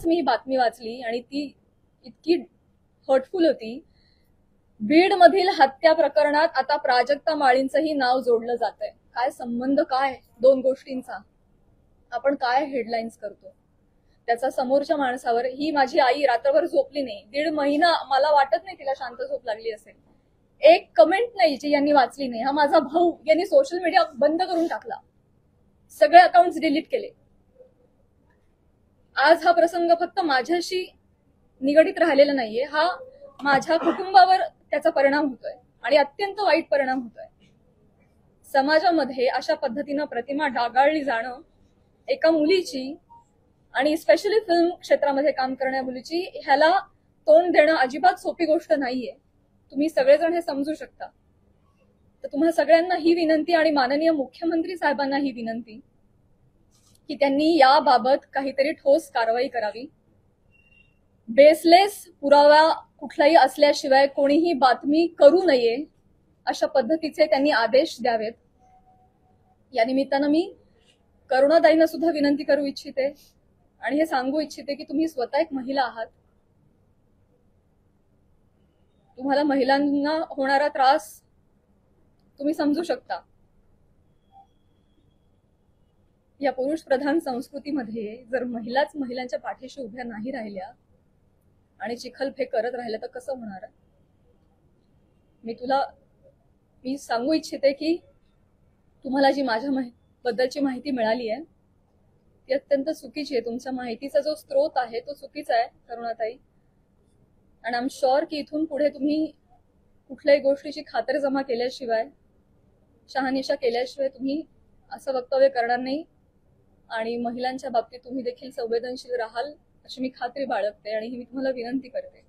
मी ही बातमी वाचली आणि ती इतकी हर्टफुल होती. बीड मधील हत्या प्रकरणात आता प्राजक्ता माळींचंही नाव जोडलं जात आहे. काय संबंध, काय दोन गोष्टींचा? आपण काय हेडलाईन्स करतो त्याचा समोरच्या माणसावर. ही माझी आई रात्रभर झोपली नाही, 1.5 महिना, मला वाटत नाही तिला शांत झोप लागली असेल. एक कमेंट नाही जी यांनी वाचली नाही. हा माझा भाऊ, यांनी सोशल मीडिया बंद करून टाकला, सगळे अकाउंट्स डिलीट केले. आज हा प्रसंग फक्त माझ्याशी निगडीत राहिलेला नाहीये, हा माझ्या कुटुंबावर त्याचा परिणाम होतोय आणि अत्यंत वाईट परिणाम होतोय. समाजामध्ये अशा पद्धतीनं प्रतिमा डागाळली जाणं एका मुलीची, आणि स्पेशली फिल्म क्षेत्रामध्ये काम करणाऱ्या मुलीची, ह्याला तोंड देणं अजिबात सोपी गोष्ट नाहीये. तुम्ही सगळेजण हे समजू शकता. तर तुम्हाला सगळ्यांना ही विनंती आणि माननीय मुख्यमंत्री साहेबांना ही विनंती की त्यांनी याबाबत काहीतरी ठोस कारवाई करावी. बेसलेस पुरावा कुठलाही असल्याशिवाय कोणीही बातमी करू नये अशा पद्धतीचे त्यांनी आदेश द्यावेत. या निमित्तानं मी करुणाताईंना सुद्धा विनंती करू इच्छिते आणि हे सांगू इच्छिते की तुम्ही स्वतः एक महिला आहात. तुम्हाला महिलांना होणारा त्रास तुम्ही समजू शकता. या पुरुष प्रधान संस्कृतीमध्ये जर महिलाच महिलांच्या पाठीशी उभ्या नाही राहिल्या आणि चिखलफेक करत राहिल्या तर कसं होणार? मी सांगू इच्छिते की तुम्हाला जी माझ्या बद्दलची माहिती मिळाली आहे ती अत्यंत चुकीची आहे. तुमच्या माहितीचा जो स्रोत आहे तो चुकीचा आहे करुणाताई. आणि आय एम शुअर की इथून पुढे तुम्ही कुठल्याही गोष्टीची खातरजमा केल्याशिवाय, शहानिशा केल्याशिवाय तुम्ही असं वक्तव्य करणार नाही आणि महिलांच्या बाबतीत तुम्ही देखील संवेदनशील राहाल अशी मी खात्री बाळगते आणि ही मी तुम्हाला विनंती करते.